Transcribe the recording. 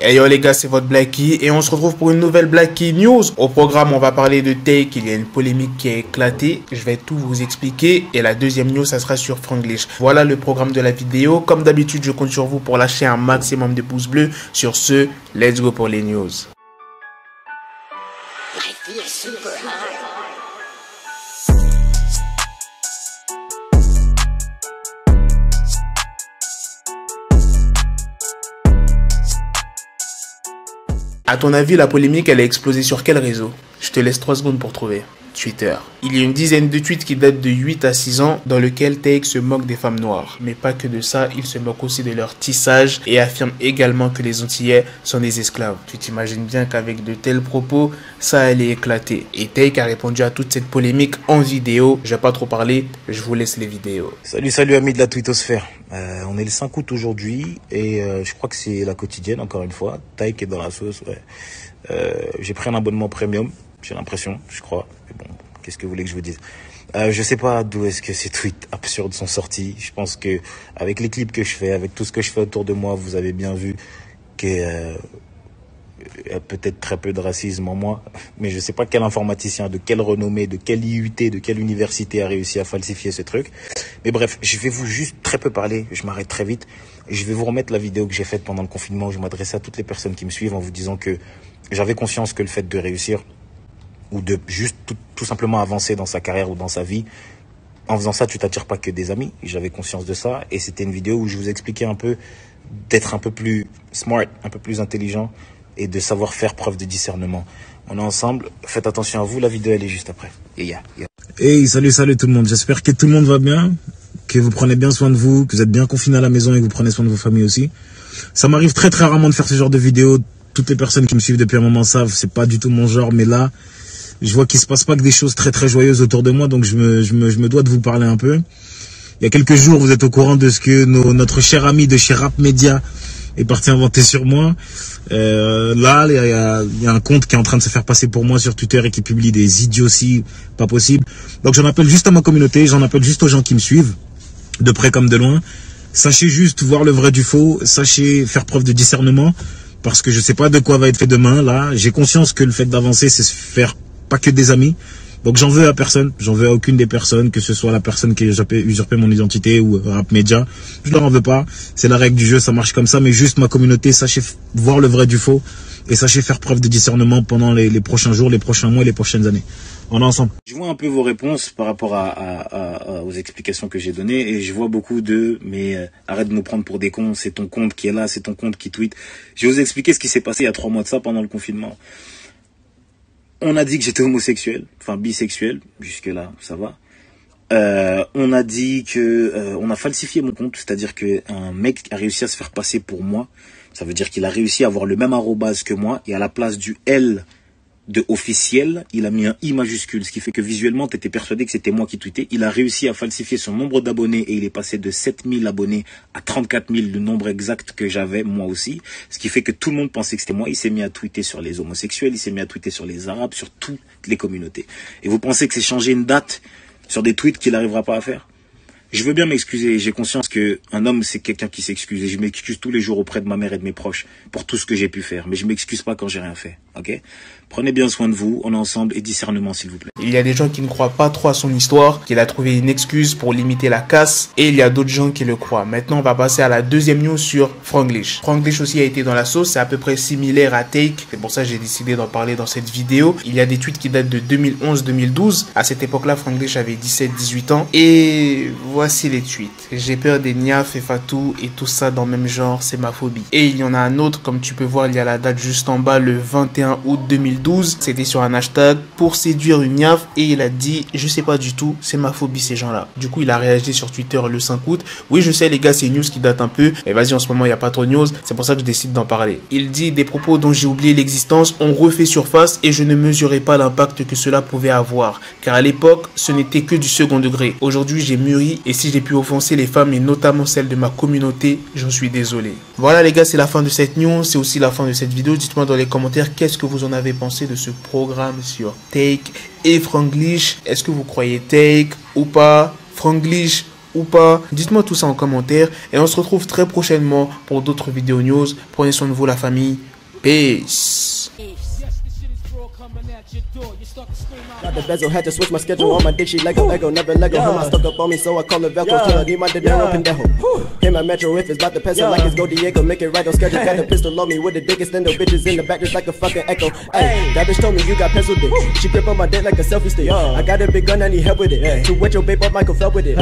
Hey yo les gars, c'est votre Blackie et on se retrouve pour une nouvelle Blackie News. Au programme, on va parler de Take. Il y a une polémique qui a éclaté. Je vais tout vous expliquer. Et la deuxième news, ça sera sur Franglish. Voilà le programme de la vidéo. Comme d'habitude, je compte sur vous pour lâcher un maximum de pouces bleus. Sur ce, let's go pour les news. À ton avis, la polémique, elle a explosé sur quel réseau? Je te laisse 3 secondes pour trouver. Twitter. Il y a une dizaine de tweets qui datent de 8 à 6 ans dans lesquels Take se moque des femmes noires. Mais pas que de ça, il se moque aussi de leur tissage et affirme également que les Antillais sont des esclaves. Tu t'imagines bien qu'avec de tels propos, ça allait éclater. Et Take a répondu à toute cette polémique en vidéo. Je vais pas trop parler, je vous laisse les vidéos. Salut amis de la twittosphère. On est le 5 août aujourd'hui et je crois que c'est la quotidienne encore une fois. Take est dans la sauce, ouais. J'ai pris un abonnement premium. J'ai l'impression, je crois. Mais bon, qu'est-ce que vous voulez que je vous dise? Je sais pas d'où est-ce que ces tweets absurdes sont sortis. Je pense que avec les clips que je fais, avec tout ce que je fais autour de moi, vous avez bien vu qu'il y a peut-être très peu de racisme en moi. Mais je sais pas quel informaticien, de quelle renommée, de quelle IUT, de quelle université a réussi à falsifier ce truc. Mais bref, je vais vous juste très peu parler. Je m'arrête très vite. Je vais vous remettre la vidéo que j'ai faite pendant le confinement où je m'adressais à toutes les personnes qui me suivent en vous disant que j'avais conscience que le fait de réussir ou de juste tout simplement avancer dans sa carrière ou dans sa vie, en faisant ça, tu t'attires pas que des amis. J'avais conscience de ça et c'était une vidéo où je vous expliquais un peu d'être un peu plus smart, un peu plus intelligent et de savoir faire preuve de discernement. On est ensemble, faites attention à vous, la vidéo elle est juste après. Hey, salut tout le monde, j'espère que tout le monde va bien, que vous prenez bien soin de vous, que vous êtes bien confinés à la maison et que vous prenez soin de vos familles aussi. Ça m'arrive très rarement de faire ce genre de vidéo. Toutes les personnes qui me suivent depuis un moment savent, c'est pas du tout mon genre, mais là, je vois qu'il se passe pas que des choses très joyeuses autour de moi, donc je me dois de vous parler un peu. Il y a quelques jours, vous êtes au courant de ce que notre cher ami de chez Rap Media est parti inventer sur moi. Là, il y a un compte qui est en train de se faire passer pour moi sur Twitter et qui publie des idioties pas possibles. Donc j'en appelle juste à ma communauté, j'en appelle juste aux gens qui me suivent, de près comme de loin. Sachez juste voir le vrai du faux, sachez faire preuve de discernement, parce que je sais pas de quoi va être fait demain. Là, j'ai conscience que le fait d'avancer, c'est se faire pas que des amis. Donc j'en veux à personne, j'en veux à aucune des personnes, que ce soit la personne qui a usurpé mon identité ou Rap Media. Je leur en veux pas, c'est la règle du jeu, ça marche comme ça, mais juste ma communauté, sachez voir le vrai du faux et sachez faire preuve de discernement pendant les prochains jours, les prochains mois et les prochaines années. On est ensemble. Je vois un peu vos réponses par rapport aux explications que j'ai données et je vois beaucoup mais arrête de nous prendre pour des cons, c'est ton compte qui est là, c'est ton compte qui tweet. Je vais vous expliquer ce qui s'est passé il y a 3 mois de ça pendant le confinement. On a dit que j'étais homosexuel, enfin bisexuel, jusque là ça va. On a dit que on a falsifié mon compte, c'est-à-dire que un mec a réussi à se faire passer pour moi. Ça veut dire qu'il a réussi à avoir le même arrobase que moi et à la place du L de officiel, il a mis un I majuscule, ce qui fait que visuellement, tu étais persuadé que c'était moi qui tweetais. Il a réussi à falsifier son nombre d'abonnés et il est passé de 7000 abonnés à 34 000, le nombre exact que j'avais, moi aussi. Ce qui fait que tout le monde pensait que c'était moi. Il s'est mis à tweeter sur les homosexuels, il s'est mis à tweeter sur les arabes, sur toutes les communautés. Et vous pensez que c'est changer une date sur des tweets qu'il n'arrivera pas à faire? Je veux bien m'excuser, j'ai conscience que un homme c'est quelqu'un qui s'excuse et je m'excuse tous les jours auprès de ma mère et de mes proches pour tout ce que j'ai pu faire, mais je m'excuse pas quand j'ai rien fait, ok? Prenez bien soin de vous, on est ensemble et discernement s'il vous plaît. Il y a des gens qui ne croient pas trop à son histoire, qu'il a trouvé une excuse pour limiter la casse, et il y a d'autres gens qui le croient. Maintenant, on va passer à la deuxième news sur Franglish. Franglish aussi a été dans la sauce, c'est à peu près similaire à Take, c'est pour ça que j'ai décidé d'en parler dans cette vidéo. Il y a des tweets qui datent de 2011-2012, à cette époque-là, Franglish avait 17-18 ans, et voici les tweets. J'ai peur des Niaf et Fatou, et tout ça dans le même genre, c'est ma phobie. Et il y en a un autre, comme tu peux voir, il y a la date juste en bas, le 21 août 2012, c'était sur un hashtag pour séduire une Niaf et il a dit je sais pas du tout, c'est ma phobie ces gens-là. Du coup il a réagi sur Twitter le 5 août. Oui je sais les gars c'est une news qui date un peu, mais vas-y en ce moment il n'y a pas trop de news, c'est pour ça que je décide d'en parler. Il dit des propos dont j'ai oublié l'existence ont refait surface et je ne mesurais pas l'impact que cela pouvait avoir, car à l'époque ce n'était que du second degré. Aujourd'hui j'ai mûri et si j'ai pu offenser les femmes et notamment celles de ma communauté, j'en suis désolé. Voilà les gars, c'est la fin de cette news, c'est aussi la fin de cette vidéo. Dites-moi dans les commentaires qu'est-ce que vous en avez pensé de ce programme sur Take et Franglish. Est-ce que vous croyez Take ou pas, Franglish ou pas? Dites-moi tout ça en commentaire et on se retrouve très prochainement pour d'autres vidéos news. Prenez soin de vous la famille. Peace. Got the bezel, had to switch my schedule on my dick, she Lego, never Lego. Him, I stuck up on me, so I call it Velcro. Till I need my dinero, pendejo. Him, my metro, if it's about to pencil like it's Go Diego, make it right on schedule. Got a pistol on me with the dick, extend the bitches in the back just like a fucking echo. Hey, that bitch told me you got pencil dick. She grip on my dick like a selfie stick. I got a big gun, I need help with it. To wet your babe up, Michael fell with it.